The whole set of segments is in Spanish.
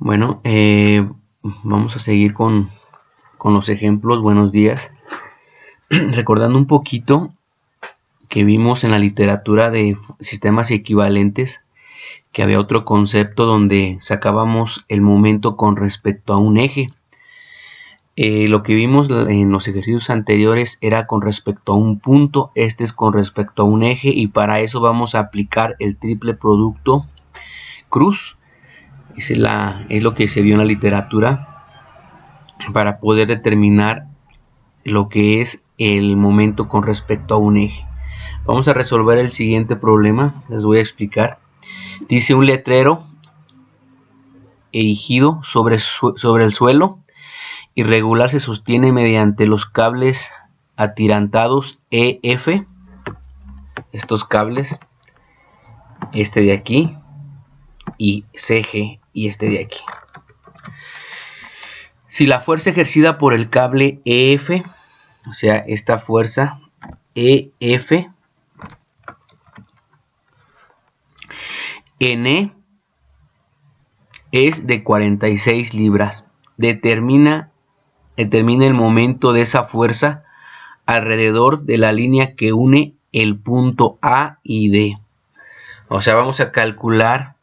Bueno, vamos a seguir con los ejemplos. Buenos días. Recordando un poquito que vimos en la literatura de sistemas equivalentes que había otro concepto donde sacábamos el momento con respecto a un eje. Lo que vimos en los ejercicios anteriores era con respecto a un punto, este es con respecto a un eje, y para eso vamos a aplicar el triple producto cruz. Es lo que se vio en la literatura para poder determinar lo que es el momento con respecto a un eje. Vamos a resolver el siguiente problema, les voy a explicar. Dice: un letrero erigido sobre el suelo irregular se sostiene mediante los cables atirantados EF, estos cables, este de aquí, y CG, y este de aquí. Si la fuerza ejercida por el cable EF, o sea, esta fuerza EF, N es de 46 libras, determina el momento de esa fuerza alrededor de la línea que une el punto A y D. O sea, vamos a calcular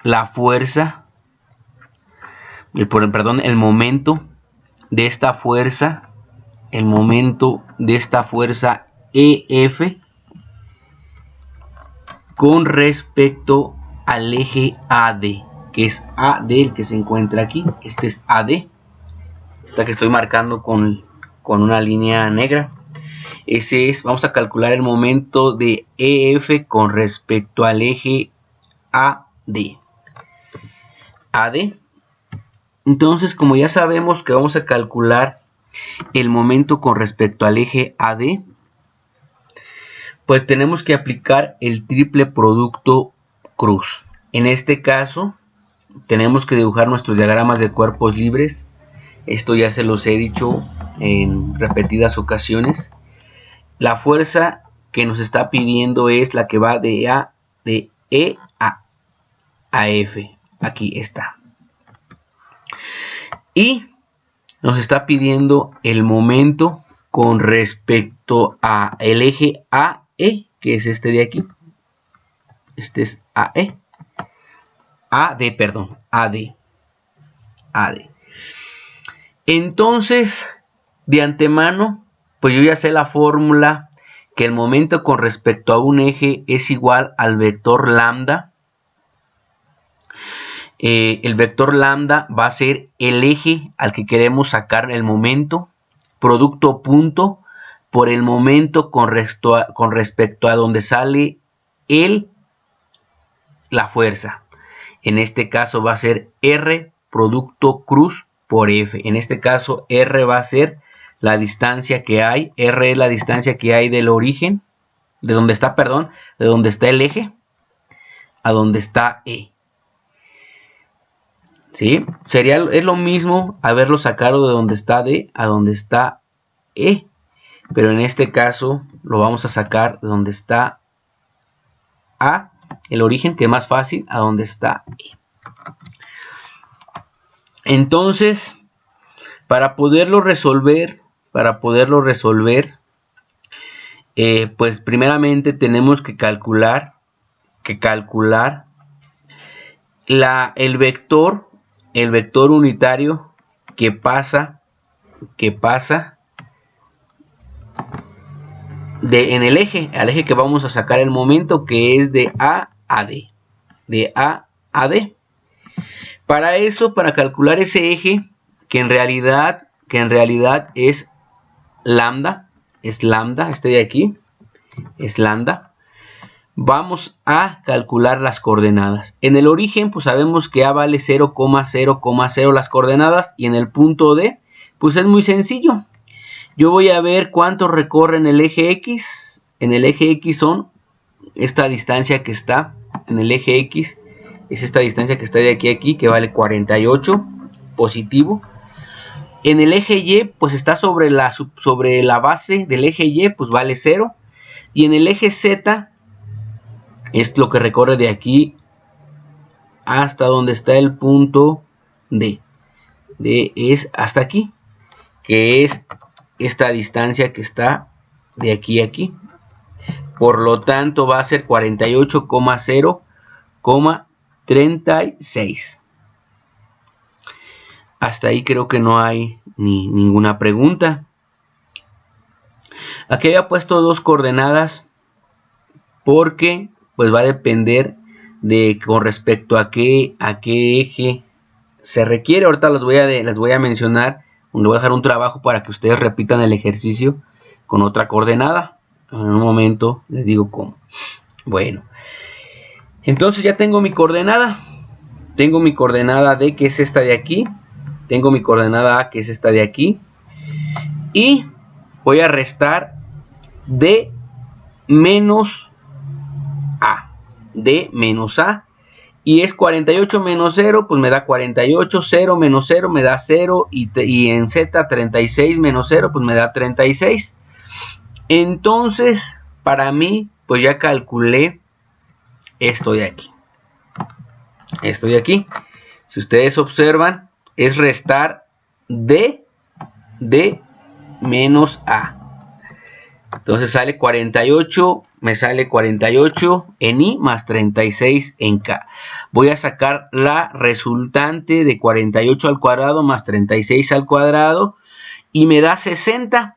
la fuerza, el momento de esta fuerza, EF con respecto al eje AD, que es AD el que se encuentra aquí. Este es AD, esta que estoy marcando con una línea negra. Ese es, vamos a calcular el momento de EF con respecto al eje AD. Entonces, como ya sabemos que vamos a calcular el momento con respecto al eje AD, pues tenemos que aplicar el triple producto cruz. En este caso, tenemos que dibujar nuestros diagramas de cuerpos libres. Esto ya se los he dicho en repetidas ocasiones. La fuerza que nos está pidiendo es la que va de E a F. Aquí está. Y nos está pidiendo el momento con respecto a el eje AE, que es este de aquí. Este es AD. Entonces, de antemano, pues yo ya sé la fórmula, que el momento con respecto a un eje es igual al vector lambda. El vector lambda va a ser el eje al que queremos sacar el momento, producto punto, por el momento con respecto a donde sale la fuerza. En este caso va a ser R producto cruz por F. En este caso R va a ser la distancia que hay. R es la distancia que hay del origen, de donde está el eje, a donde está E. ¿Sí? Es lo mismo haberlo sacado de donde está D a donde está E. Pero en este caso lo vamos a sacar de donde está A, el origen, que es más fácil, a donde está E. Entonces, para poderlo resolver, pues primeramente tenemos que calcular el vector unitario que pasa en el eje, al eje que vamos a sacar el momento, que es de A a D. Para eso, para calcular ese eje, que en realidad es lambda, este de aquí es lambda, vamos a calcular las coordenadas. En el origen, pues sabemos que A vale 0,0,0 las coordenadas, y en el punto D, pues es muy sencillo. Yo voy a ver cuánto recorre en el eje X. En el eje X son esta distancia que está en el eje X, es esta distancia que está de aquí a aquí, que vale 48 positivo. En el eje Y, pues está sobre la base del eje Y, pues vale 0. Y en el eje Z es lo que recorre de aquí hasta donde está el punto D. D es hasta aquí, que es esta distancia que está de aquí a aquí. Por lo tanto va a ser 48,0,36. Hasta ahí creo que no hay ninguna pregunta. Aquí había puesto dos coordenadas porque pues va a depender de con respecto a qué eje se requiere. Ahorita les voy a mencionar, les voy a dejar un trabajo para que ustedes repitan el ejercicio con otra coordenada. En un momento les digo cómo. Bueno, entonces ya tengo mi coordenada. Tengo mi coordenada D, que es esta de aquí. Tengo mi coordenada A, que es esta de aquí. Y voy a restar D menos A. D menos A. Y es 48 menos 0, pues me da 48. 0 menos 0 me da 0. Y en Z 36 menos 0, pues me da 36. Entonces, para mí, pues ya calculé esto de aquí. Esto de aquí. Si ustedes observan, es restar D menos A. Entonces sale 48, me sale 48 en I más 36 en K. Voy a sacar la resultante de 48 al cuadrado más 36 al cuadrado y me da 60.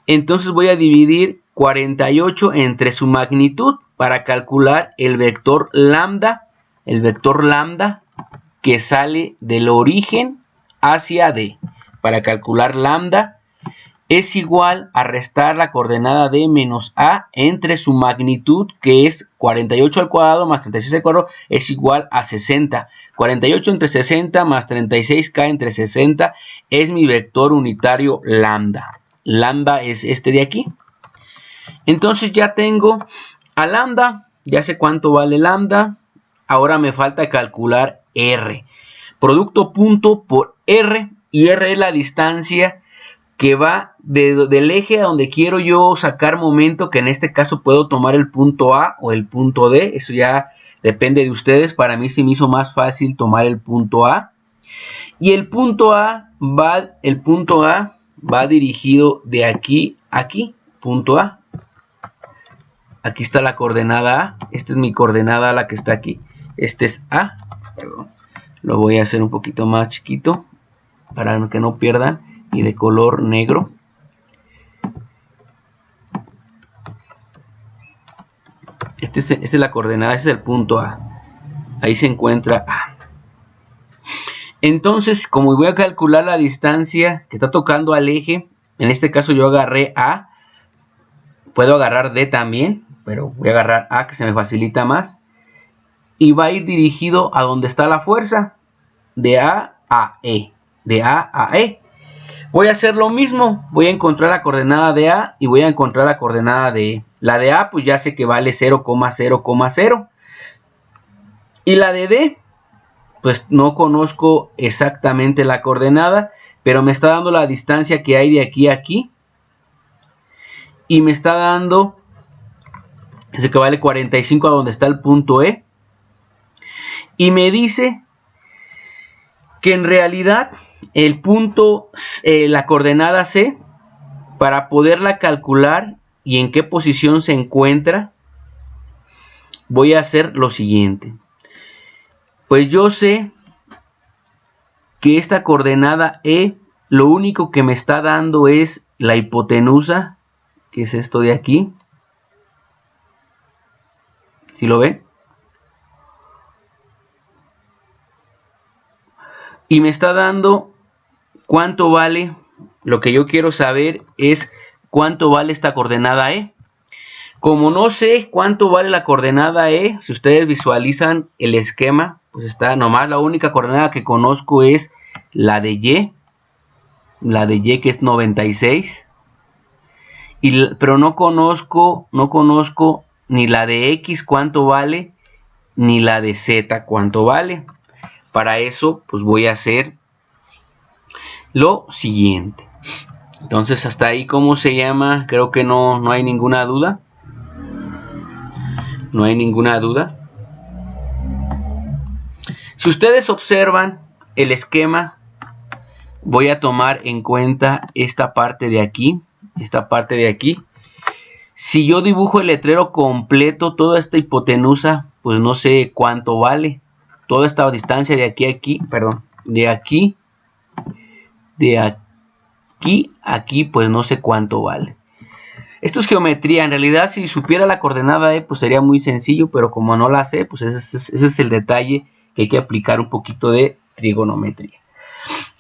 Entonces voy a dividir 48 entre su magnitud para calcular el vector lambda que sale del origen hacia D. Para calcular lambda es igual a restar la coordenada D menos A entre su magnitud, que es 48 al cuadrado más 36 al cuadrado, es igual a 60. 48 entre 60 más 36K entre 60 es mi vector unitario lambda. Lambda es este de aquí. Entonces ya tengo a lambda, ya sé cuánto vale lambda. Ahora me falta calcular R. Producto punto por R, y R es la distancia que va del eje a donde quiero yo sacar momento, que en este caso puedo tomar el punto A o el punto D. Eso ya depende de ustedes. Para mí se me hizo más fácil tomar el punto A. Y el punto A va dirigido de aquí a aquí. Punto A. Aquí está la coordenada A. Esta es mi coordenada, la que está aquí. Este es A. Perdón. Lo voy a hacer un poquito más chiquito para que no pierdan. Y de color negro. Esta es la coordenada, este es el punto A. Ahí se encuentra A. Entonces, como voy a calcular la distancia que está tocando al eje, en este caso yo agarré A. Puedo agarrar D también, pero voy a agarrar A, que se me facilita más. Y va a ir dirigido a donde está la fuerza. De A a E. De A a E. Voy a hacer lo mismo, voy a encontrar la coordenada de A y voy a encontrar la coordenada de E. La de A pues ya sé que vale 0,0,0. Y la de D, pues no conozco exactamente la coordenada, pero me está dando la distancia que hay de aquí a aquí. Y me está dando, ese que vale 45 a donde está el punto E. Y me dice que en realidad el punto, la coordenada C, para poderla calcular y en qué posición se encuentra, voy a hacer lo siguiente. Pues yo sé que esta coordenada E, lo único que me está dando es la hipotenusa, que es esto de aquí. ¿Sí lo ven? Y me está dando cuánto vale. Lo que yo quiero saber es cuánto vale esta coordenada E. Como no sé cuánto vale la coordenada E, si ustedes visualizan el esquema, pues está nomás la única coordenada que conozco es la de Y. La de Y, que es 96. Pero no conozco ni la de X cuánto vale, ni la de Z cuánto vale. Para eso pues voy a hacer lo siguiente. Entonces hasta ahí, ¿cómo se llama? Creo que no hay ninguna duda. No hay ninguna duda. Si ustedes observan el esquema voy a tomar en cuenta esta parte de aquí, Si yo dibujo el letrero completo, toda esta hipotenusa, pues no sé cuánto vale. Toda esta distancia de aquí a aquí, perdón, de aquí a aquí, pues no sé cuánto vale. Esto es geometría. En realidad, si supiera la coordenada E, pues sería muy sencillo, pero como no la sé, pues ese es el detalle que hay que aplicar un poquito de trigonometría.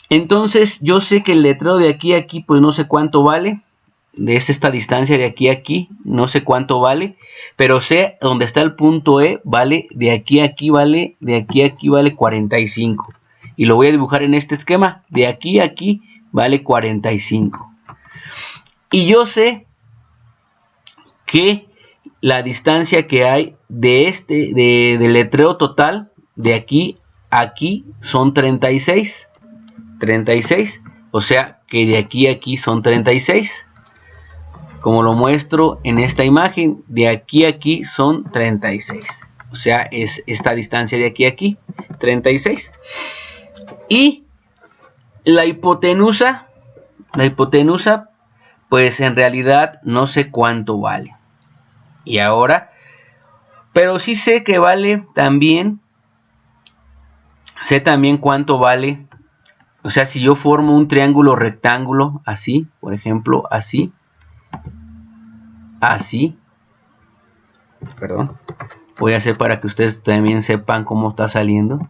Entonces, yo sé que el letrero de aquí a aquí, pues no sé cuánto vale. Es esta distancia de aquí a aquí, no sé cuánto vale, pero sé dónde está el punto E, vale, de aquí a aquí vale, 45. Y lo voy a dibujar en este esquema, de aquí a aquí vale 45. Y yo sé que la distancia que hay de del letrero total, de aquí a aquí, son 36. O sea que de aquí a aquí son 36. Como lo muestro en esta imagen, de aquí a aquí son 36. O sea, es esta distancia de aquí a aquí, 36. Y la hipotenusa, pues en realidad no sé cuánto vale. Y ahora, pero sí sé que vale también, sé también cuánto vale. O sea, si yo formo un triángulo rectángulo, así, por ejemplo, así, perdón, voy a hacer para que ustedes también sepan cómo está saliendo.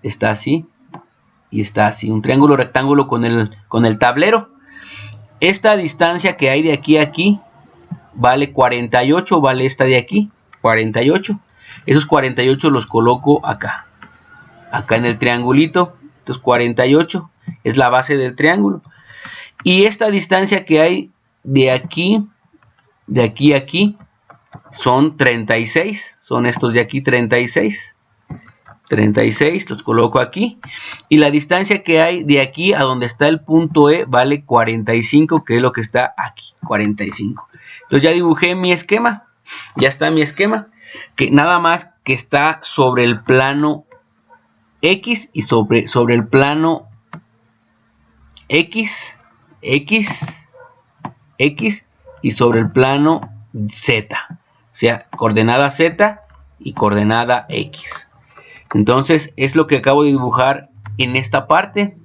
Está así y está así, un triángulo rectángulo con el tablero. Esta distancia que hay de aquí a aquí vale 48, vale esta de aquí, 48. Esos 48 los coloco acá en el triangulito. Estos 48 es la base del triángulo. Y esta distancia que hay de aquí a aquí, son 36, son estos de aquí 36, los coloco aquí, y la distancia que hay de aquí a donde está el punto E vale 45, que es lo que está aquí, 45. Entonces ya dibujé mi esquema, ya está mi esquema, que nada más que está sobre el plano X y sobre el plano X y sobre el plano Z, o sea, coordenada Z y coordenada X. Entonces es lo que acabo de dibujar en esta parte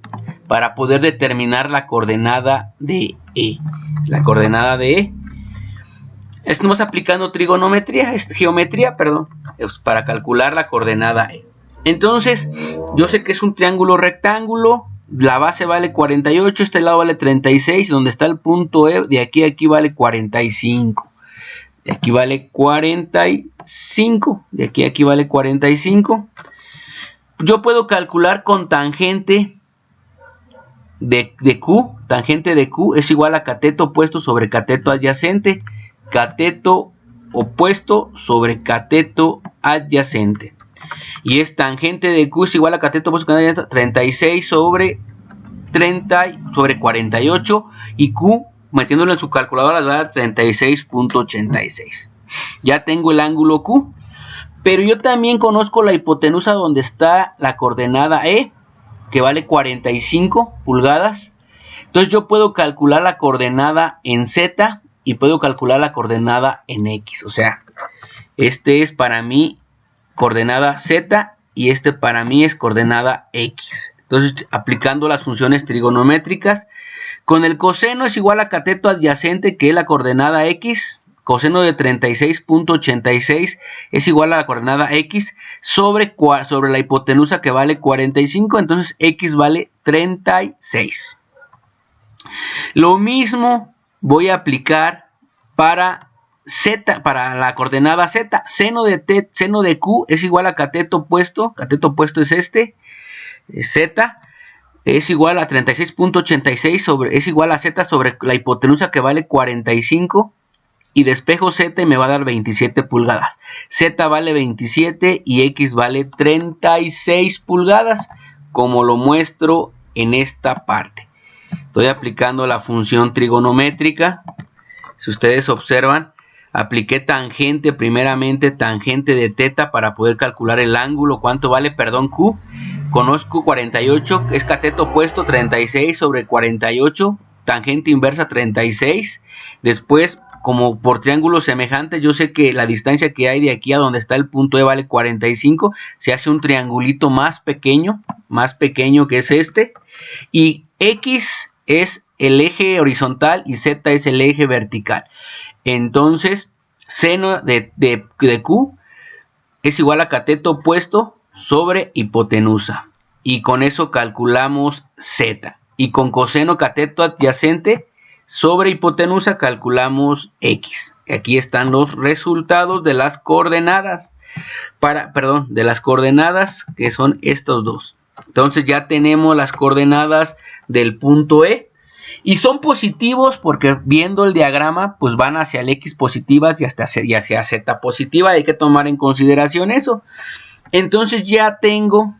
para poder determinar la coordenada de E. La coordenada de E. Estamos aplicando trigonometría, geometría, perdón, para calcular la coordenada E. Entonces, yo sé que es un triángulo rectángulo. La base vale 48, este lado vale 36, donde está el punto E, de aquí a aquí vale 45. De aquí vale 45, de aquí a aquí vale 45. Yo puedo calcular con tangente de Q. Tangente de Q es igual a cateto opuesto sobre cateto adyacente. Cateto opuesto sobre cateto adyacente. Y es tangente de Q es igual a cateto opuesto sobre 36 sobre 48. Y Q, metiéndolo en su calculadora, va a dar 36.86. Ya tengo el ángulo Q. Pero yo también conozco la hipotenusa donde está la coordenada E, que vale 45 pulgadas. Entonces yo puedo calcular la coordenada en Z y puedo calcular la coordenada en X. O sea, este es para mí coordenada Z y este para mí es coordenada X. Entonces, aplicando las funciones trigonométricas, con el coseno es igual a cateto adyacente, que es la coordenada X. Coseno de 36.86 es igual a la coordenada X sobre la hipotenusa, que vale 45. Entonces X vale 36. Lo mismo voy a aplicar para Z, para la coordenada Z. Seno de Q es igual a cateto opuesto es este, Z, es igual a 36.86 es igual a Z sobre la hipotenusa, que vale 45. Y despejo Z y me va a dar 27 pulgadas. Z vale 27 y X vale 36 pulgadas, como lo muestro en esta parte. Estoy aplicando la función trigonométrica. Si ustedes observan, apliqué primeramente tangente de θ para poder calcular el ángulo. ¿Cuánto vale? Perdón, Q. conozco 48, es cateto opuesto, 36 sobre 48, tangente inversa 36. Después, como por triángulos semejantes, yo sé que la distancia que hay de aquí a donde está el punto E vale 45. Se hace un triangulito más pequeño que es este. Y X es el eje horizontal y Z es el eje vertical. Entonces, seno de Q es igual a cateto opuesto sobre hipotenusa. Y con eso calculamos Z. Y con coseno cateto adyacente sobre hipotenusa calculamos X. Aquí están los resultados de las coordenadas. De las coordenadas que son estos dos. Entonces ya tenemos las coordenadas del punto E. Y son positivos porque viendo el diagrama, pues van hacia el X positivas y hacia Z positiva. Hay que tomar en consideración eso. Entonces ya tengo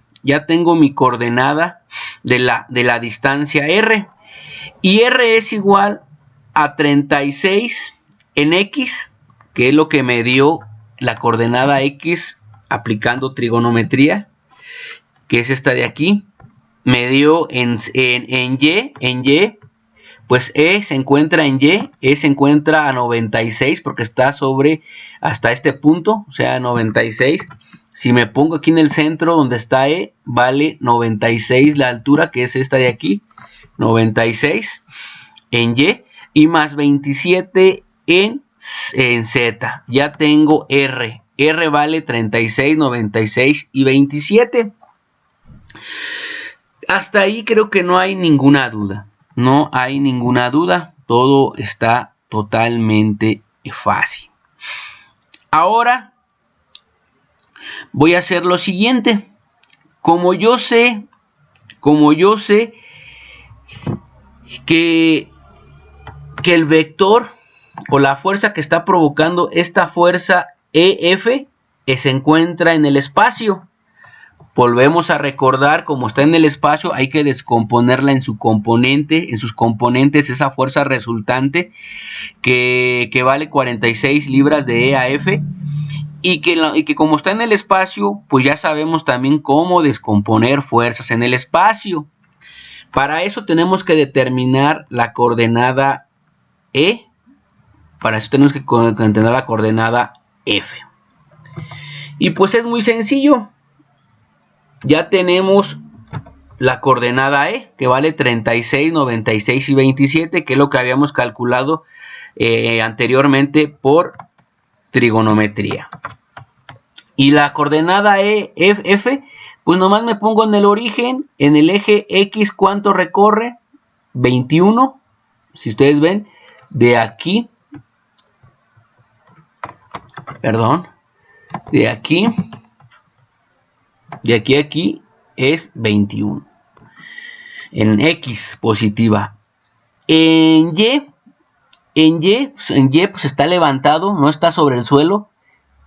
mi coordenada de la distancia R. Y R es igual a 36 en X, que es lo que me dio la coordenada X aplicando trigonometría, que es esta de aquí. Me dio en Y, pues E se encuentra en Y, E se encuentra a 96 porque está sobre hasta este punto, o sea 96. Si me pongo aquí en el centro donde está E, vale 96 la altura, que es esta de aquí, 96 en y más 27 en Z. Ya tengo R. R vale 36, 96 y 27. Hasta ahí creo que no hay ninguna duda. No hay ninguna duda. Todo está totalmente fácil. Ahora voy a hacer lo siguiente. Como yo sé que el vector o la fuerza que está provocando esta fuerza EF se encuentra en el espacio. Volvemos a recordar, como está en el espacio, hay que descomponerla en sus componentes, esa fuerza resultante que vale 46 libras de E a F. Y que como está en el espacio, pues ya sabemos también cómo descomponer fuerzas en el espacio. Para eso tenemos que determinar la coordenada E. Para eso tenemos que determinar la coordenada F. Y pues es muy sencillo. Ya tenemos la coordenada E, que vale 36, 96 y 27, que es lo que habíamos calculado anteriormente por trigonometría. Y la coordenada F, pues nomás me pongo en el origen, en el eje X, ¿cuánto recorre? 21, si ustedes ven, de aquí, de aquí a aquí es 21. En X positiva. En Y pues está levantado, no está sobre el suelo,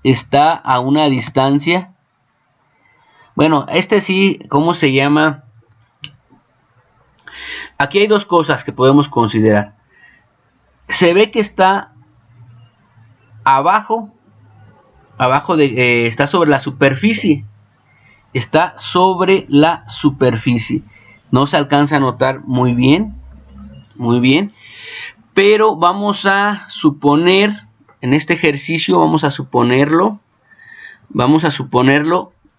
está a una distancia. Bueno, sí, ¿cómo se llama? Aquí hay dos cosas que podemos considerar. Se ve que está abajo está sobre la superficie. Está sobre la superficie. No se alcanza a notar muy bien. Pero vamos a suponer, en este ejercicio vamos a suponerlo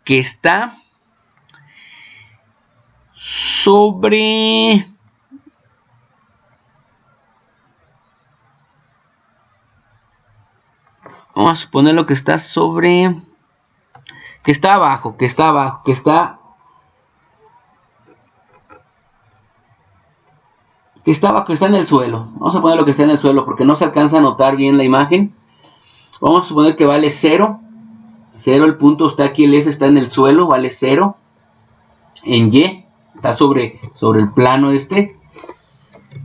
que está sobre... Vamos a suponerlo que está sobre... que está abajo, que está en el suelo. Vamos a poner lo que está en el suelo porque no se alcanza a notar bien la imagen. Vamos a suponer que vale 0. 0, el punto está aquí, el F está en el suelo, vale 0. En Y, está sobre el plano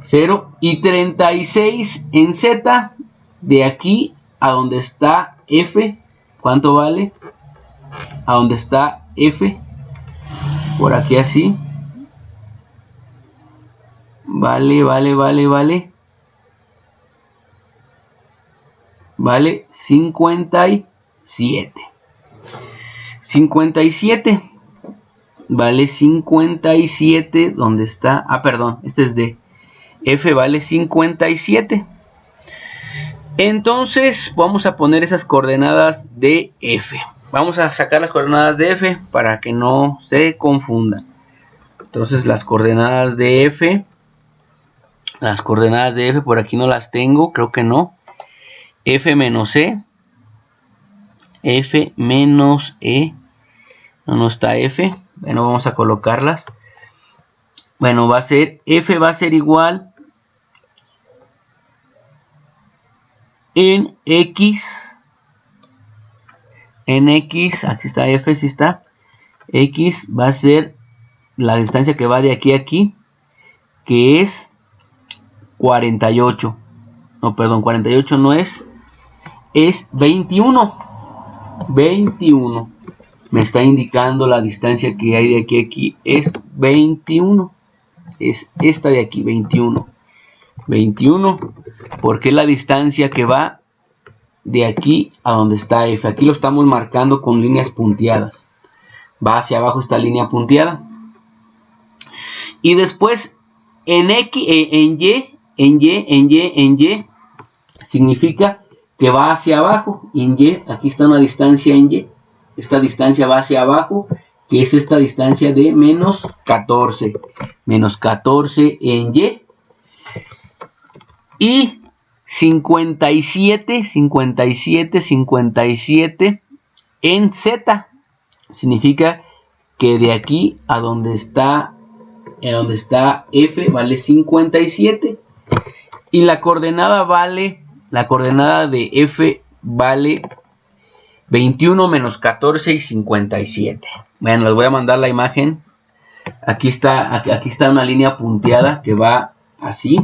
0. Y 36 en Z, de aquí a donde está F, ¿cuánto vale? A donde está F, por aquí así. Vale 57. vale 57, ¿dónde está? Ah, perdón, este es D. F vale 57. Entonces vamos a poner esas coordenadas de F. Vamos a sacar las coordenadas de F para que no se confundan. Entonces las coordenadas de F. Las coordenadas de F por aquí no las tengo, creo que no. F menos E. F menos E. No está F. Bueno, vamos a colocarlas. Bueno, va a ser F va a ser igual en X. En X, aquí está F, sí está. X va a ser la distancia que va de aquí a aquí, que es 48. No, perdón, 48 no es 21. 21. Me está indicando la distancia que hay de aquí a aquí es 21. Es esta de aquí, 21. 21, porque es la distancia que va de aquí a donde está F. Aquí lo estamos marcando con líneas punteadas. Va hacia abajo esta línea punteada. Y después en X, en Y, significa que va hacia abajo. En Y, aquí está una distancia en Y. Esta distancia va hacia abajo, que es esta distancia de menos 14. Menos 14 en Y. Y 57 en Z. Significa que de aquí a donde está F vale 57. Y la coordenada de F vale 21 menos 14 y 57. Bueno, les voy a mandar la imagen. Aquí está una línea punteada que va así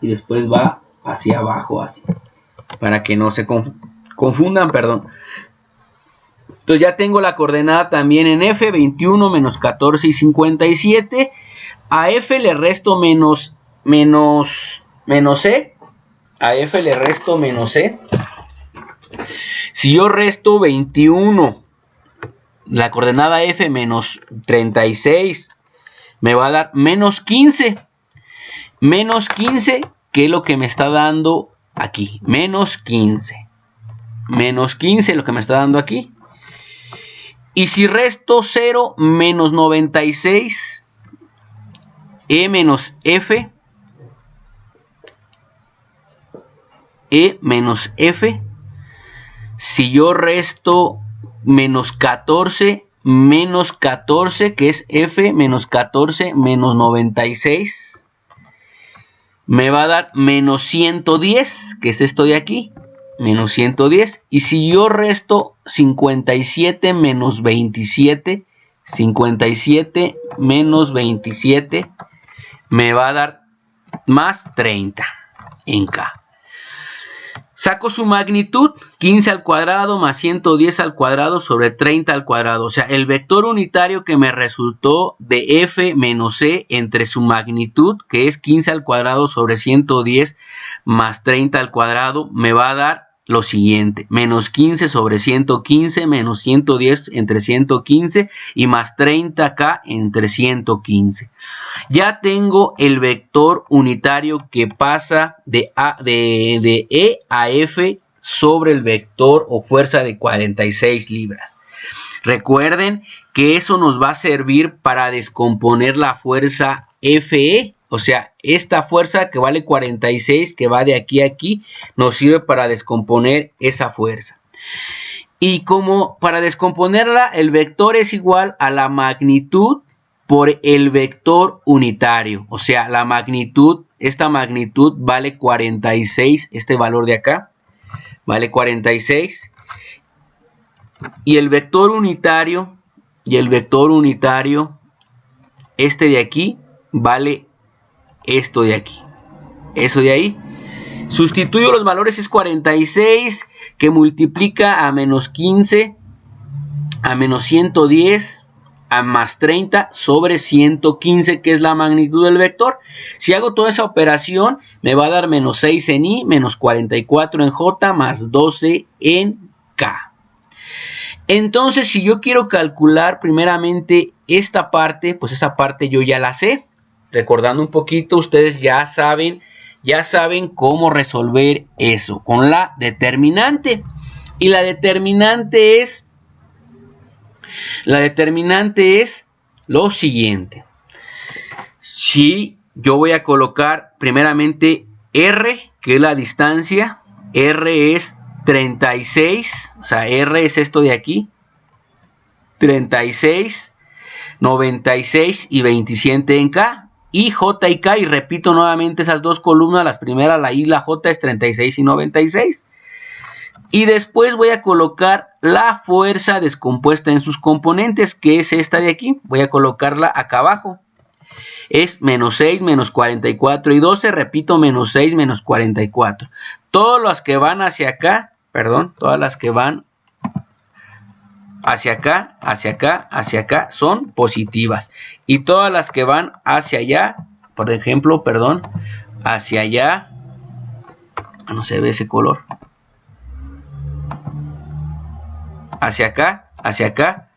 y después va hacia abajo así, para que no se confundan, perdón. Entonces ya tengo la coordenada también en F, 21 menos 14 y 57. A F le resto menos E. A F le resto menos E. Si yo resto 21, la coordenada F menos 36, me va a dar menos 15. Menos 15, que es lo que me está dando aquí. Menos 15. Menos 15 lo que me está dando aquí. Y si resto 0 menos 96, E menos F. E menos F. Si yo resto menos 14, que es F menos 14 menos 96, me va a dar menos 110, que es esto de aquí, menos 110. Y si yo resto 57 menos 27, 57 menos 27, me va a dar más 30 en K. Saco su magnitud, 15 al cuadrado más 110 al cuadrado sobre 30 al cuadrado. O sea, el vector unitario que me resultó de F menos E entre su magnitud, que es 15 al cuadrado sobre 110 más 30 al cuadrado, me va a dar lo siguiente. Menos 15 sobre 115 menos 110 entre 115 y más 30K entre 115. Ya tengo el vector unitario que pasa de E a F sobre el vector o fuerza de 46 libras. Recuerden que eso nos va a servir para descomponer la fuerza FE. O sea, esta fuerza que vale 46, que va de aquí a aquí, nos sirve para descomponer esa fuerza. Y como para descomponerla, el vector es igual a la magnitud por el vector unitario. O sea, la magnitud, esta magnitud vale 46, este valor de acá, vale 46. Y el vector unitario, este de aquí, vale esto de aquí. Eso de ahí. Sustituyo los valores, es 46 que multiplica a menos 15, a menos 110, a más 30 sobre 115, que es la magnitud del vector. Si hago toda esa operación, me va a dar menos 6 en I, menos 44 en J, más 12 en K. Entonces, si yo quiero calcular primeramente esta parte, pues esa parte yo ya la sé. Recordando un poquito, ustedes ya saben cómo resolver eso con la determinante. Y la determinante es lo siguiente. Si yo voy a colocar primeramente R, que es la distancia, R es 36, o sea, R es esto de aquí, 36, 96 y 27 en K. Y J y K, y repito nuevamente esas dos columnas, las primeras, la I y la J es 36 y 96. Y después voy a colocar la fuerza descompuesta en sus componentes, que es esta de aquí. Voy a colocarla acá abajo. Es menos 6, menos 44 y 12, repito, menos 6, menos 44. Todas las que van hacia acá, todas las que van hacia acá, hacia acá, hacia acá, son positivas. Y todas las que van hacia allá, por ejemplo, hacia allá, no se ve ese color. Hacia acá, hacia acá,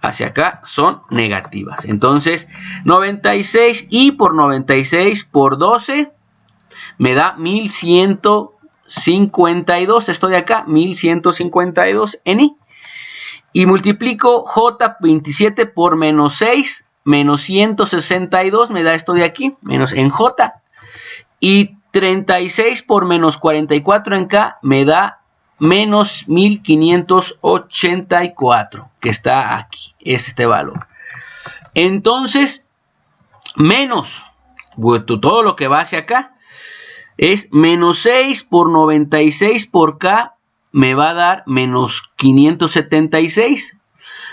hacia acá, son negativas. Entonces, 96 y por 96 por 12 me da 1152. Esto de acá, 1152 en I. Y multiplico J27 por menos 6, menos 162, me da esto de aquí, menos en J. Y 36 por menos 44 en K me da menos 1584, que está aquí, es este valor. Entonces, menos, todo lo que va hacia acá, es menos 6 por 96 por K, me va a dar menos 576,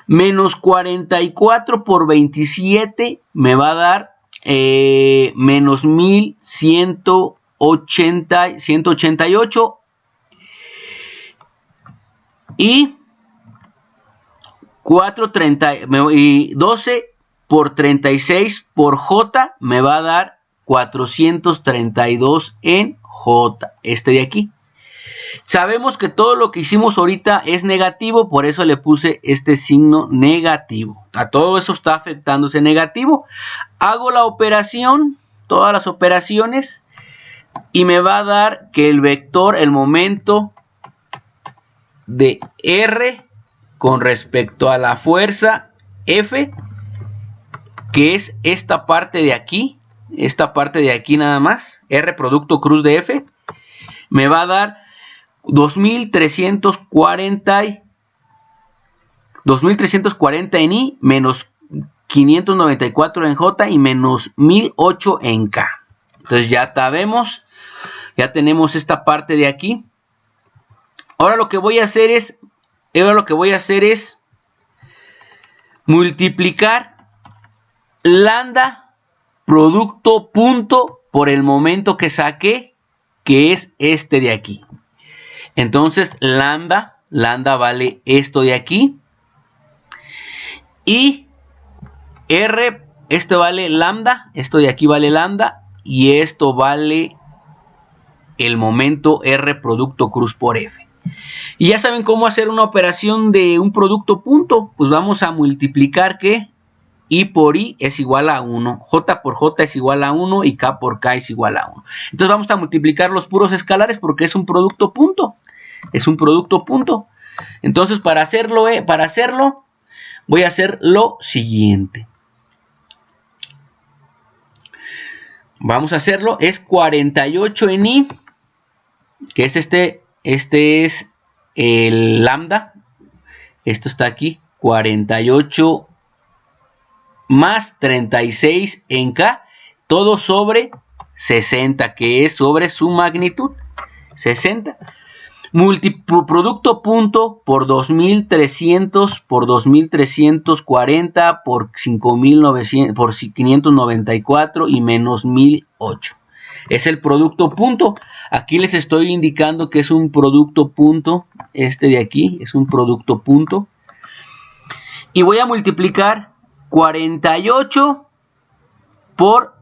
menos 44 por 27 me va a dar menos 1188 y 12 por 36 por J me va a dar 432 en J, este de aquí. Sabemos que todo lo que hicimos ahorita es negativo, por eso le puse este signo negativo. A todo eso está afectándose negativo. Hago la operación, todas las operaciones, y me va a dar que el vector, el momento de R con respecto a la fuerza F, que es esta parte de aquí nada más, R producto cruz de F, me va a dar 2340 en I, menos 594 en J y menos 1008 en K. Entonces ya sabemos, ya tenemos esta parte de aquí. Ahora lo que voy a hacer es multiplicar lambda producto punto por el momento que saqué, que es este de aquí. Entonces lambda vale esto de aquí, y R, esto vale lambda, esto de aquí vale lambda, y esto vale el momento R producto cruz por F. Y ya saben cómo hacer una operación de un producto punto. Pues vamos a multiplicar que I por I es igual a 1, J por J es igual a 1 y K por K es igual a 1. Entonces vamos a multiplicar los puros escalares porque es un producto punto. Es un producto punto. Entonces para hacerlo voy a hacer lo siguiente. Vamos a hacerlo, es 48 en I, que es este es el lambda, esto está aquí, 48 más 36 en K, todo sobre 60, que es sobre su magnitud, 60. Producto punto por 2300 por 2340 por 5900 por 594 y menos 1008. Es el producto punto. Aquí les estoy indicando que es un producto punto. Este de aquí es un producto punto. Y voy a multiplicar 48 por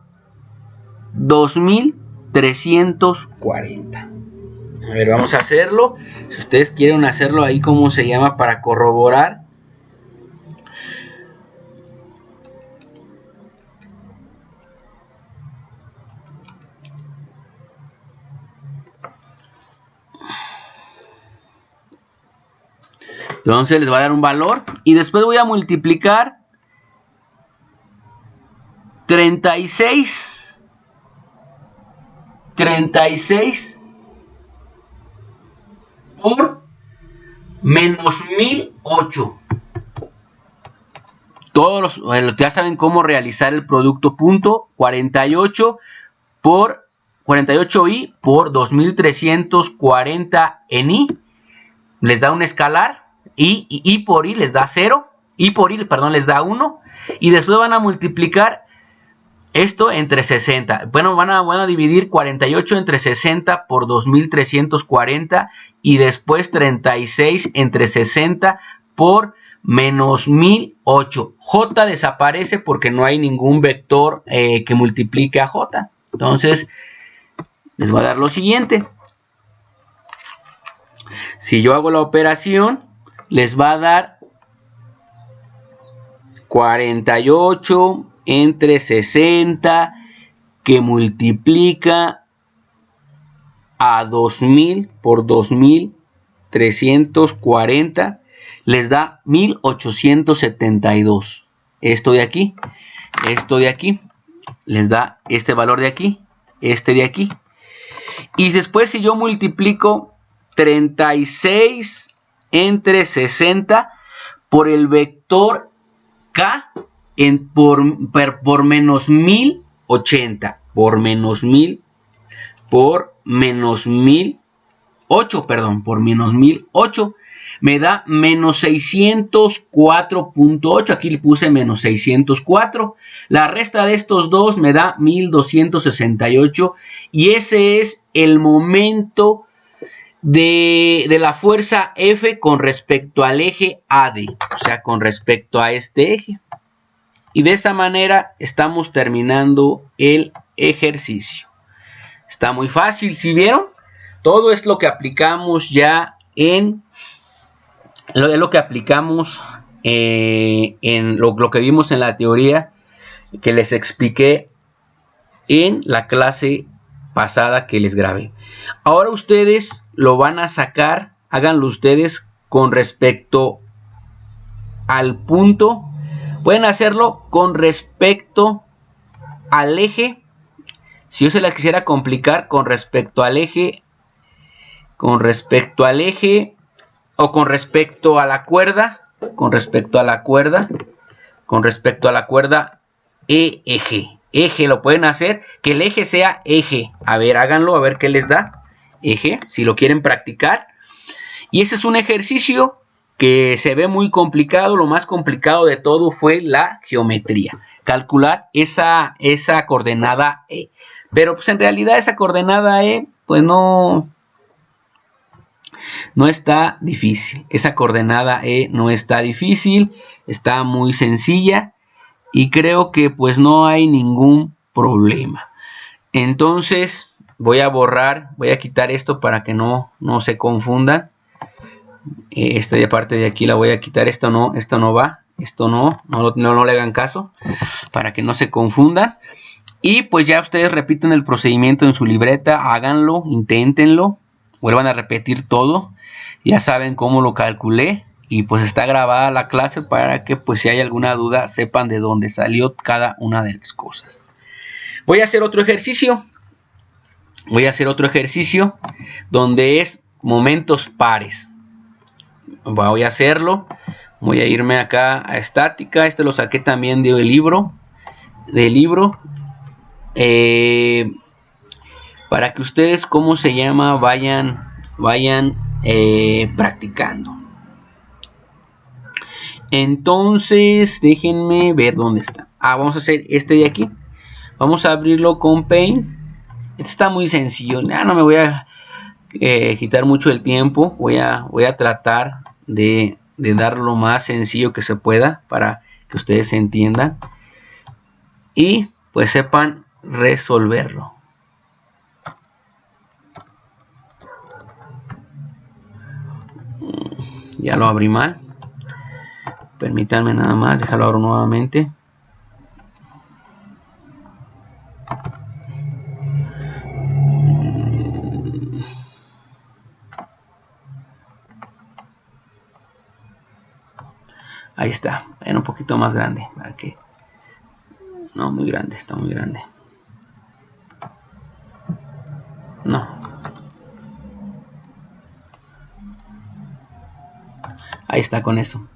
2340. A ver, vamos a hacerlo. Si ustedes quieren hacerlo ahí, ¿cómo se llama? Para corroborar. Entonces les va a dar un valor y después voy a multiplicar 36 por menos 1008. Todos ya saben cómo realizar el producto punto. 48i por 2340 en i les da un escalar, y por i les da 0, i por i, perdón, les da 1, y después van a multiplicar esto entre 60. Bueno, van a dividir 48 entre 60 por 2340 y después 36 entre 60 por menos 1008. J desaparece porque no hay ningún vector que multiplique a J. Entonces, les voy a dar lo siguiente. Si yo hago la operación, les va a dar 48 entre 60 que multiplica a 2000 por 2340 les da 1872. Esto de aquí les da este valor de aquí, este de aquí. Y después si yo multiplico 36 entre 60 por el vector K por menos 1080, por menos 1008, me da menos 604.8. Aquí le puse menos 604. La resta de estos dos me da 1268. Y ese es el momento de la fuerza F con respecto al eje AD. O sea, con respecto a este eje. Y de esa manera estamos terminando el ejercicio. Está muy fácil, ¿sí vieron? Todo es lo que aplicamos ya en lo que aplicamos en lo que vimos en la teoría que les expliqué en la clase pasada que les grabé. Ahora ustedes lo van a sacar, háganlo ustedes con respecto al punto. Pueden hacerlo con respecto al eje. Si yo se la quisiera complicar con respecto al eje, o con respecto a la cuerda, eje. Eje lo pueden hacer, que el eje sea eje. A ver, háganlo, a ver qué les da. Eje, si lo quieren practicar. Y ese es un ejercicio que se ve muy complicado. Lo más complicado de todo fue la geometría. Calcular esa coordenada E. Pero pues en realidad esa coordenada E, pues no está difícil. Esa coordenada E no está difícil. Está muy sencilla. Y creo que pues no hay ningún problema. Entonces voy a quitar esto para que no se confundan. Esta parte de aquí la voy a quitar. Esto no va. Esto no le hagan caso para que no se confundan. Y pues ya ustedes repiten el procedimiento en su libreta. Háganlo, inténtenlo. Vuelvan a repetir todo. Ya saben cómo lo calculé. Y pues está grabada la clase para que pues si hay alguna duda sepan de dónde salió cada una de las cosas. Voy a hacer otro ejercicio. Donde es momentos pares. Voy a hacerlo. Voy a irme acá a estática. Este lo saqué también del libro. Para que ustedes, ¿cómo se llama? Vayan practicando. Entonces, déjenme ver dónde está. Vamos a hacer este de aquí. Vamos a abrirlo con Paint. Este está muy sencillo. Ya no me voy a quitar mucho el tiempo. Voy a tratar de dar lo más sencillo que se pueda para que ustedes entiendan. Y pues sepan resolverlo. Ya lo abrí mal. Permítanme nada más, déjalo abro nuevamente. Ahí está, en un poquito más grande, para que no, muy grande, está muy grande. No. Ahí está con eso.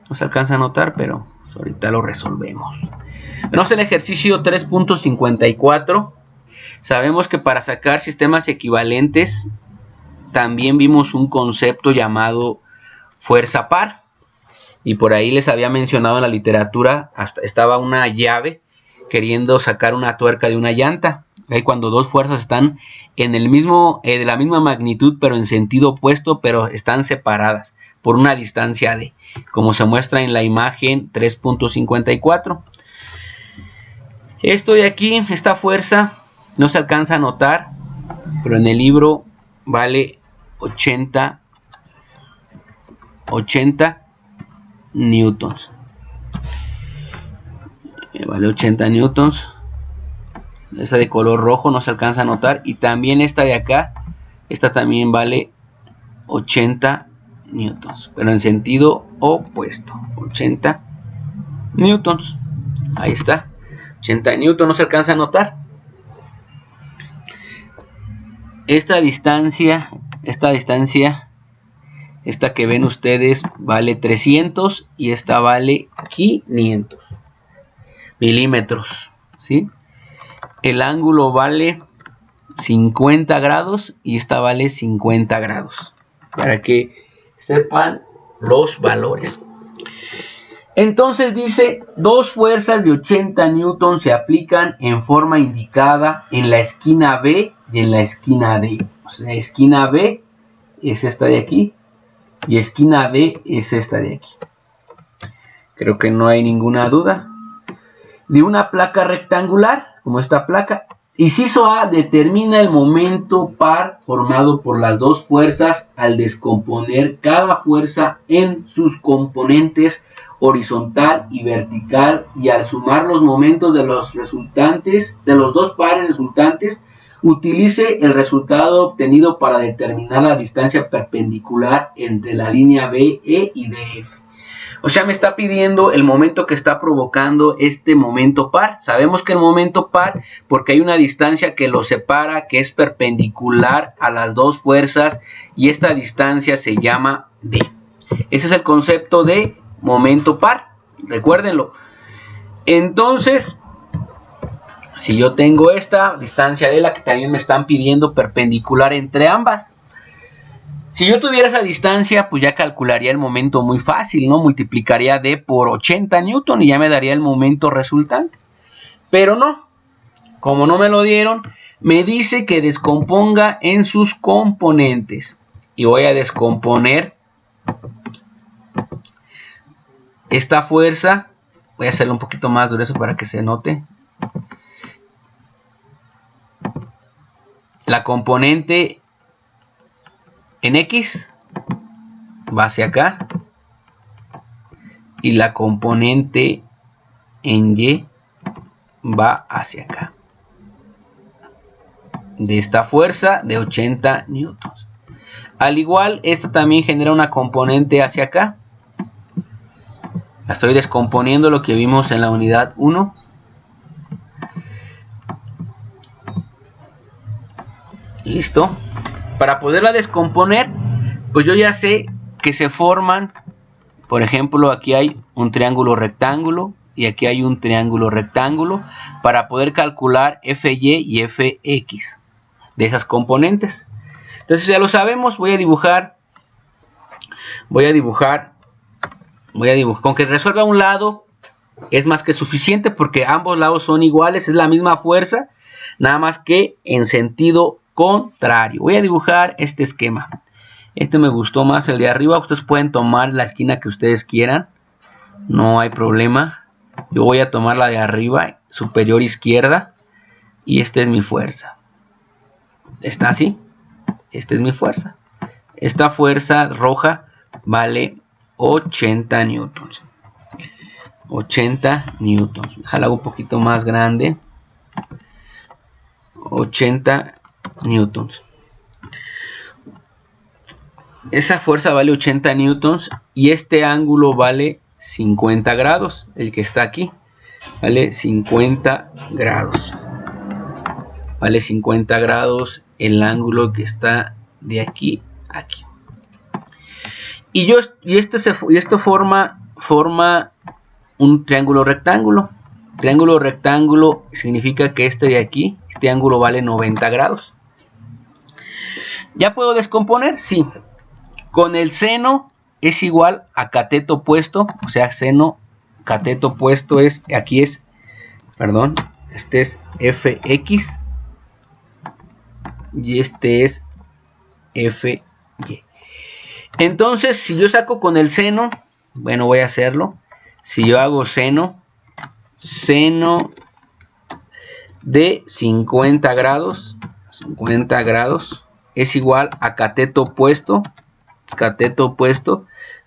No se alcanza a notar, pero ahorita lo resolvemos. Vemos el ejercicio 3.54. Sabemos que para sacar sistemas equivalentes también vimos un concepto llamado fuerza par. Y por ahí les había mencionado en la literatura, hasta estaba una llave queriendo sacar una tuerca de una llanta. Ahí cuando dos fuerzas están en el mismo, de la misma magnitud, pero en sentido opuesto, pero están separadas por una distancia d, como se muestra en la imagen 3.54. Esto de aquí, esta fuerza, no se alcanza a notar, pero en el libro vale 80 newtons. Vale 80 newtons. Esta de color rojo no se alcanza a notar. Y también esta de acá, esta también vale 80 newtons, pero en sentido opuesto. 80 newtons. Ahí está. 80 newtons no se alcanza a notar. Esta distancia, esta que ven ustedes vale 300 y esta vale 500 milímetros, ¿sí? El ángulo vale 50 grados y esta vale 50 grados, para que sepan los valores. Entonces dice, dos fuerzas de 80 newtons se aplican en forma indicada en la esquina B y en la esquina D. O sea, esquina B es esta de aquí y esquina D es esta de aquí. Creo que no hay ninguna duda. De una placa rectangular, como esta placa, inciso A, determina el momento par formado por las dos fuerzas al descomponer cada fuerza en sus componentes horizontal y vertical, y al sumar los momentos de los resultantes, de los dos pares resultantes, utilice el resultado obtenido para determinar la distancia perpendicular entre la línea BE y DF. O sea, me está pidiendo el momento que está provocando este momento par. Sabemos que el momento par, porque hay una distancia que lo separa, que es perpendicular a las dos fuerzas, y esta distancia se llama D. Ese es el concepto de momento par, recuérdenlo. Entonces, si yo tengo esta distancia D, la que también me están pidiendo perpendicular entre ambas, si yo tuviera esa distancia, pues ya calcularía el momento muy fácil, ¿no? Multiplicaría D por 80 newton y ya me daría el momento resultante. Pero no, como no me lo dieron, me dice que descomponga en sus componentes. Y voy a descomponer esta fuerza. Voy a hacerlo un poquito más grueso para que se note. La componente en X va hacia acá y la componente en Y va hacia acá, de esta fuerza de 80 newtons. Al igual, esta también genera una componente hacia acá. La estoy descomponiendo, lo que vimos en la unidad 1. Listo. Para poderla descomponer, pues yo ya sé que se forman, por ejemplo, aquí hay un triángulo rectángulo y aquí hay un triángulo rectángulo, para poder calcular FY y FX de esas componentes. Entonces ya lo sabemos, voy a dibujar, con que resuelva un lado es más que suficiente, porque ambos lados son iguales, es la misma fuerza, nada más que en sentido contrario. Voy a dibujar este esquema. Este me gustó más, el de arriba. Ustedes pueden tomar la esquina que ustedes quieran, no hay problema. Yo voy a tomar la de arriba, superior izquierda, y esta es mi fuerza. ¿Está así? Esta es mi fuerza. Esta fuerza roja vale 80 newtons. 80 newtons. Déjala un poquito más grande. 80 newtons. esa fuerza vale 80 newtons y este ángulo vale 50 grados, el que está aquí, vale 50 grados. Vale 50 grados el ángulo que está de aquí a aquí. Y esto forma un triángulo rectángulo. Triángulo rectángulo significa que este de aquí, este ángulo vale 90 grados. ¿Ya puedo descomponer? Sí. Con el seno es igual a cateto opuesto, o sea, seno, cateto opuesto es, aquí es, perdón, este es Fx y este es Fy. Entonces, si yo saco con el seno, bueno, voy a hacerlo. Si yo hago seno de 50 grados es igual a cateto opuesto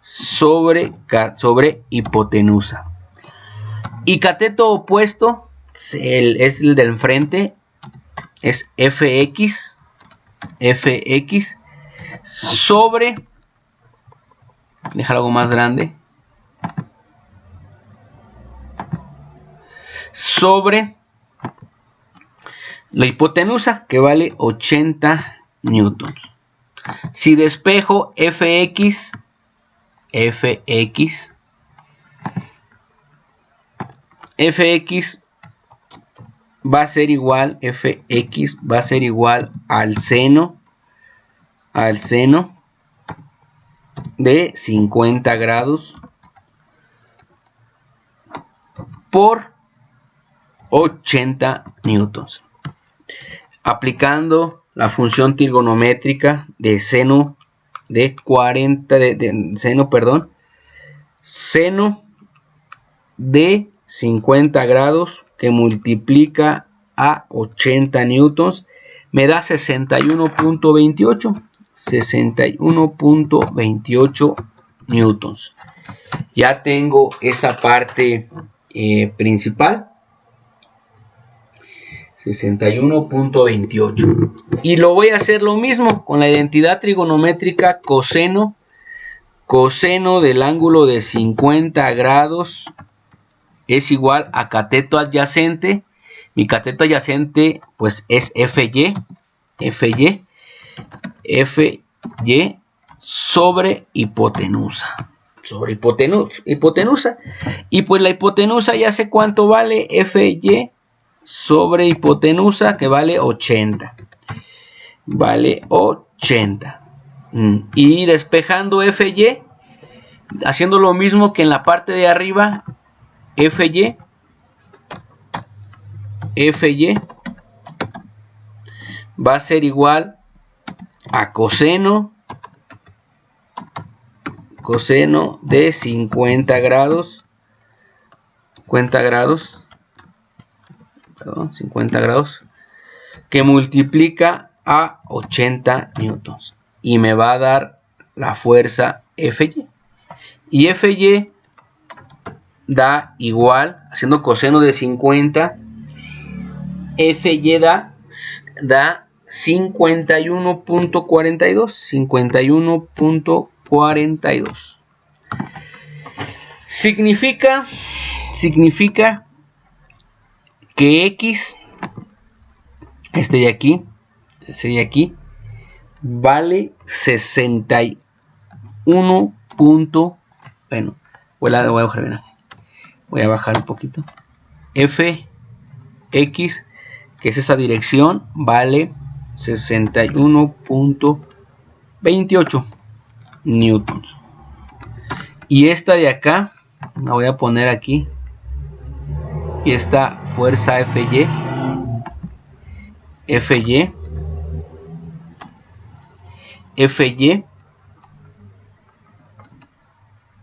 sobre hipotenusa. Y cateto opuesto es el del enfrente, es Fx sobre, dejar algo más grande, sobre la hipotenusa, que vale 80 newtons. Si despejo Fx va a ser igual, Fx va a ser igual al seno de 50 grados por 80 newtons. Aplicando la función trigonométrica de seno de 40 seno de 50 grados que multiplica a 80 newtons me da 61.28 newtons. Ya tengo esa parte principal, 61.28, y lo voy a hacer lo mismo con la identidad trigonométrica coseno del ángulo de 50 grados es igual a cateto adyacente. Mi cateto adyacente pues es Fy sobre hipotenusa. Y pues la hipotenusa ya sé cuánto vale, Fy sobre hipotenusa, que vale 80. Vale 80. Y despejando Fy, haciendo lo mismo que en la parte de arriba, Fy va a ser igual a coseno de 50 grados, 50 grados, que multiplica a 80 newtons y me va a dar la fuerza Fy. Y Fy da igual, haciendo coseno de 50, Fy da 51.42. Significa que X, este de aquí, vale 61. Bueno, voy a bajar un poquito. Fx, que es esa dirección, vale 61.28 newtons. Y esta de acá, la voy a poner aquí. Y esta fuerza Fy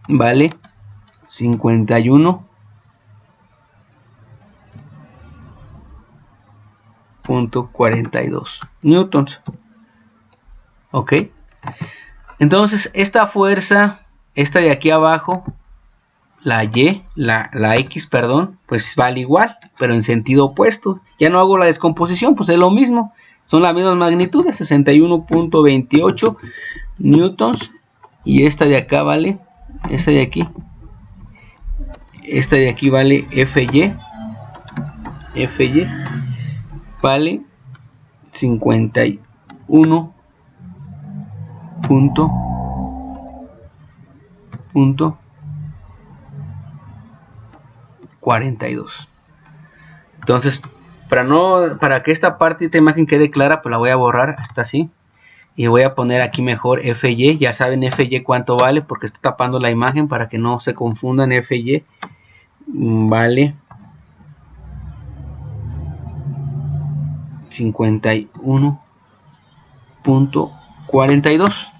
vale 51.42 newtons. Ok, entonces esta fuerza, esta de aquí abajo, la X, perdón, pues vale igual, pero en sentido opuesto. Ya no hago la descomposición, pues es lo mismo, son las mismas magnitudes, 61.28 newtons, y esta de acá vale, esta de aquí vale FY vale 51.42. Entonces, para que esta parte de esta imagen quede clara, pues la voy a borrar hasta así. Y voy a poner aquí mejor FY. Ya saben FY cuánto vale, porque está tapando la imagen para que no se confundan. FY vale 51.42.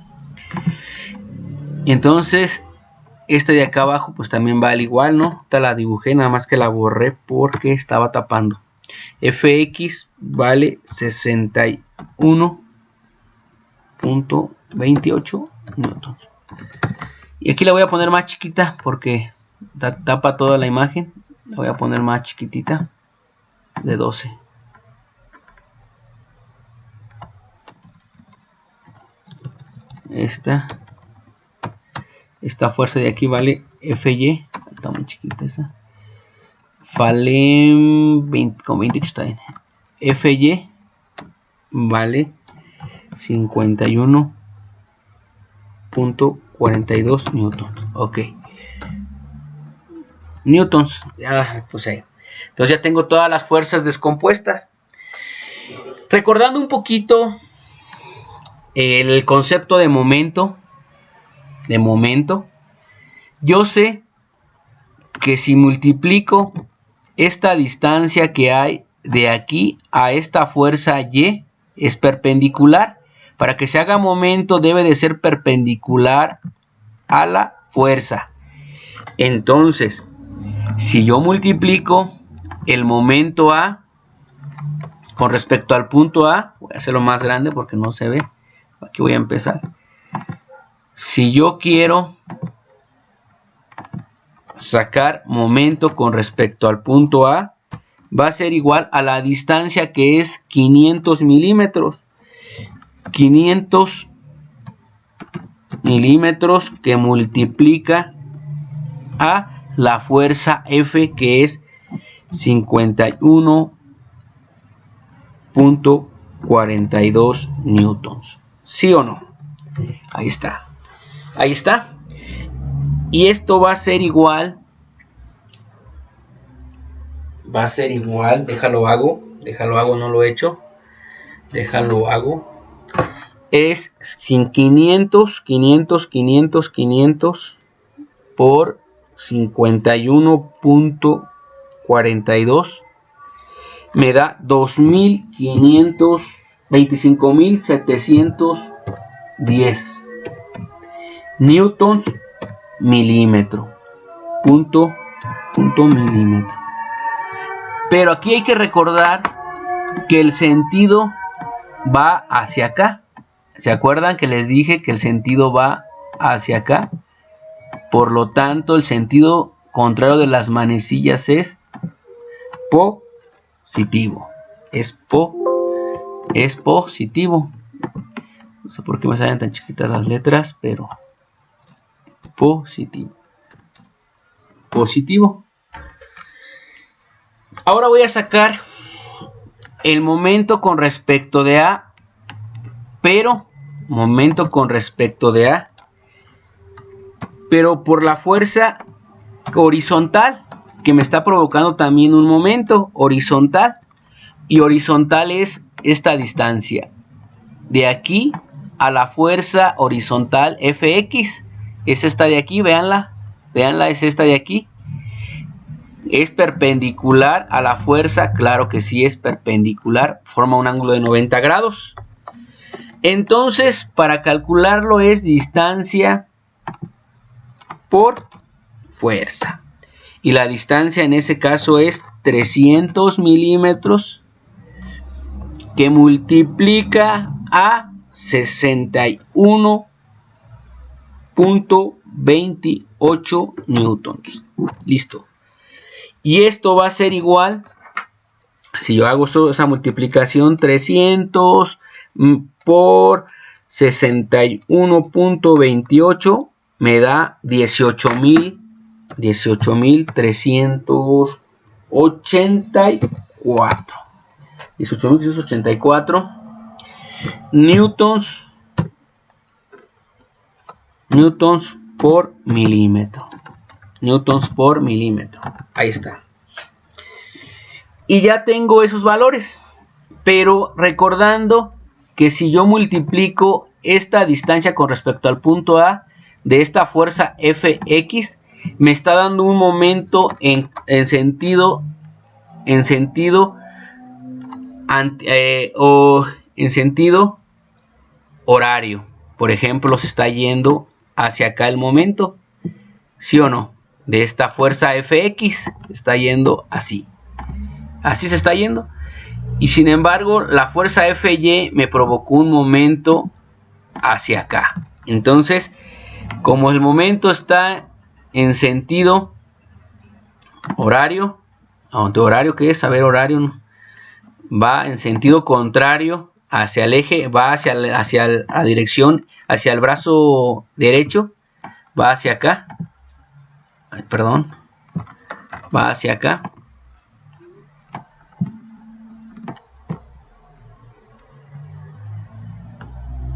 Entonces, esta de acá abajo pues también vale igual, ¿no? Esta la dibujé, nada más que la borré porque estaba tapando. FX vale 61.28 newtons. Y aquí la voy a poner más chiquita porque tapa toda la imagen. La voy a poner más chiquitita, de 12. Esta fuerza de aquí vale FY, está muy chiquita esa, vale 28 está bien. FY vale 51.42 newtons. Ok, newtons, ya puse ahí. Entonces ya tengo todas las fuerzas descompuestas. Recordando un poquito el concepto de momento, yo sé que si multiplico esta distancia que hay de aquí a esta fuerza Y es perpendicular. Para que se haga momento debe de ser perpendicular a la fuerza. Entonces, si yo multiplico el momento A con respecto al punto A, voy a hacerlo más grande porque no se ve. Aquí voy a empezar. Si yo quiero sacar momento con respecto al punto A, va a ser igual a la distancia que es 500 milímetros. 500 milímetros que multiplica a la fuerza F, que es 51.42 newtons. ¿Sí o no? Ahí está. Ahí está. Y esto va a ser igual. Déjalo hago, no lo he hecho. Déjalo hago. Es 500 por 51.42 me da 25.710 newtons milímetro. Punto milímetro. Pero aquí hay que recordar que el sentido va hacia acá. ¿Se acuerdan que les dije que el sentido va hacia acá? Por lo tanto, el sentido contrario de las manecillas es positivo. Es positivo. No sé por qué me salen tan chiquitas las letras, pero positivo. Positivo. Ahora voy a sacar el momento con respecto de A, pero por la fuerza horizontal que me está provocando también un momento horizontal, y horizontal es esta distancia de aquí a la fuerza horizontal Fx, es esta de aquí, véanla, es esta de aquí. ¿Es perpendicular a la fuerza? Claro que sí es perpendicular, forma un ángulo de 90 grados. Entonces, para calcularlo es distancia por fuerza. Y la distancia en ese caso es 300 milímetros que multiplica a 61.28 newtons. Listo. Y esto va a ser igual, si yo hago esa multiplicación, 300 por 61.28 me da 18.384. 18.384 newtons por milímetro. Newtons por milímetro. Ahí está. Y ya tengo esos valores. Pero recordando que si yo multiplico esta distancia con respecto al punto A de esta fuerza Fx, me está dando un momento en sentido horario. Por ejemplo, se está yendo hacia acá el momento, ¿sí o no? De esta fuerza Fx está yendo así. Así se está yendo. Y sin embargo, la fuerza Fy me provocó un momento hacia acá. Entonces, como el momento está en sentido horario, ¿horario qué es? A ver, horario va en sentido contrario hacia el eje, va hacia la dirección, hacia el brazo derecho, va hacia acá. Ay, perdón, va hacia acá.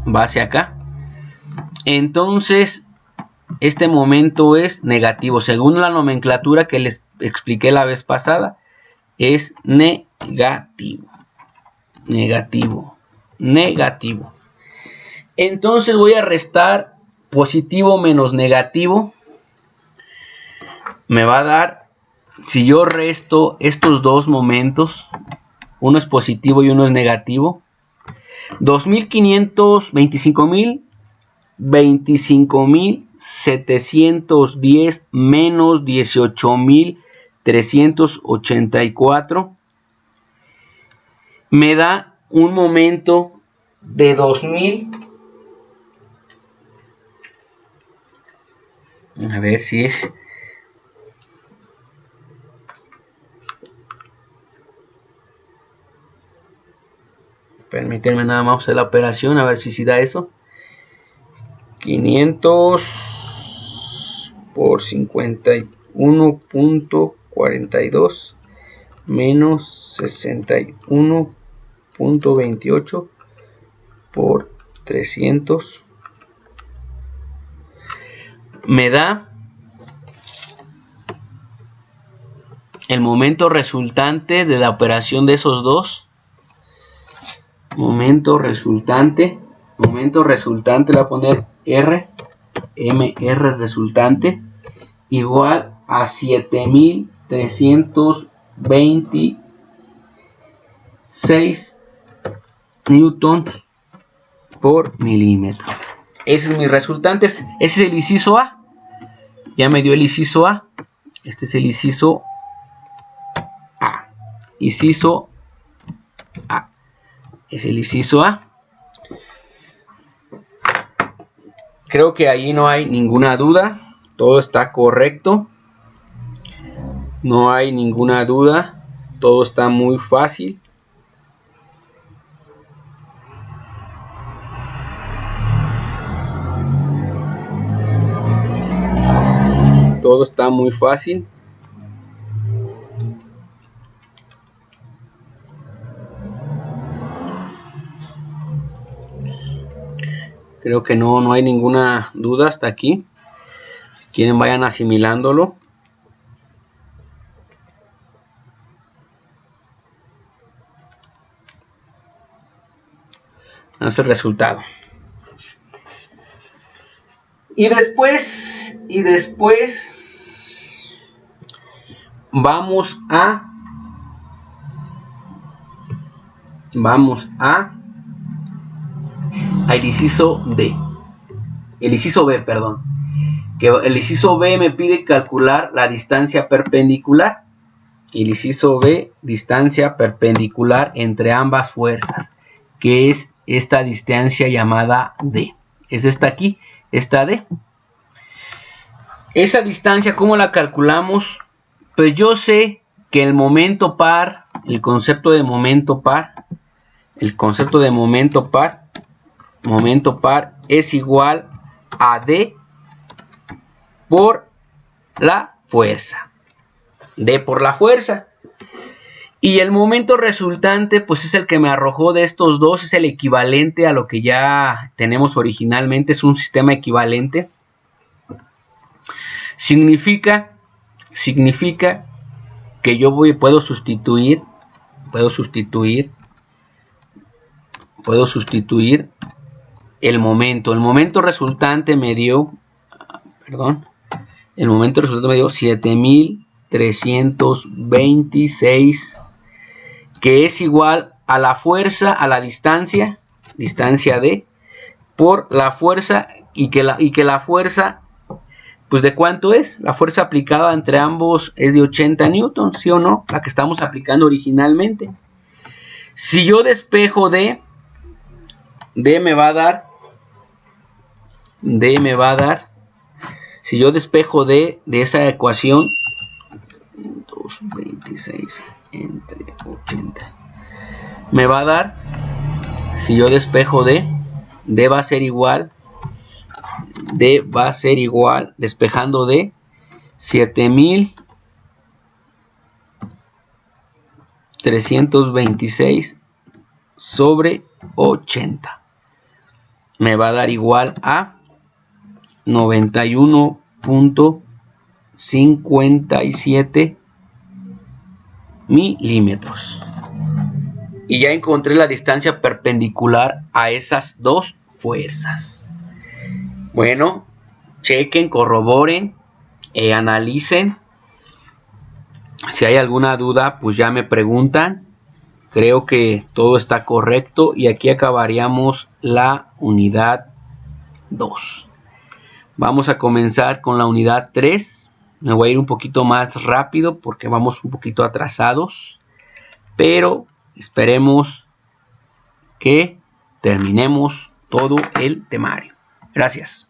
Va hacia acá. Entonces este momento es negativo, según la nomenclatura que les expliqué la vez pasada. Es negativo. Entonces voy a restar positivo menos negativo. Me va a dar, si yo resto estos dos momentos, uno es positivo y uno es negativo, 25.710 menos 18.384 me da un momento de 2000. A ver si es. Permítanme nada más hacer la operación, a ver si da eso. 500 por 51.42 menos 61.28 por 300 me da el momento resultante de la operación de esos dos. Momento resultante, le voy a poner R, MR resultante, igual a 7.326 newtons por milímetro. Ese es mi resultante, ese es el inciso A. Ya me dio el inciso A. Este es el inciso A. Inciso A. Es el inciso A. Creo que ahí no hay ninguna duda. Todo está correcto. No hay ninguna duda. Todo está muy fácil. Todo está muy fácil. Creo que no hay ninguna duda hasta aquí. Si quieren, vayan asimilándolo. Ese es el resultado. Y después vamos a el inciso D. El inciso B, perdón. Que el inciso B me pide calcular la distancia perpendicular. Y el inciso B, distancia perpendicular entre ambas fuerzas, que es esta distancia llamada D. Es esta aquí, esta D. Esa distancia, ¿cómo la calculamos? Pues yo sé que el momento par, el concepto de momento par momento par es igual a D por la fuerza. D por la fuerza. Y el momento resultante, pues es el que me arrojó de estos dos, es el equivalente a lo que ya tenemos originalmente, es un sistema equivalente. Significa que yo puedo sustituir el momento. El momento resultante me dio, el momento resultante me dio 7326, que es igual a la fuerza, a la distancia D, por la fuerza, y que la fuerza, pues ¿de cuánto es? La fuerza aplicada entre ambos es de 80 newtons, ¿sí o no? La que estamos aplicando originalmente. Si yo despejo D me va a dar, si yo despejo D de esa ecuación, 226 entre 80, me va a dar, si yo despejo D va a ser igual, despejando D, 7326 sobre 80. Me va a dar igual a 91.57 milímetros. Y ya encontré la distancia perpendicular a esas dos fuerzas. Bueno, chequen, corroboren, analicen. Si hay alguna duda, pues ya me preguntan. Creo que todo está correcto y aquí acabaríamos la unidad 2. Vamos a comenzar con la unidad 3. Me voy a ir un poquito más rápido porque vamos un poquito atrasados, pero esperemos que terminemos todo el temario. Gracias.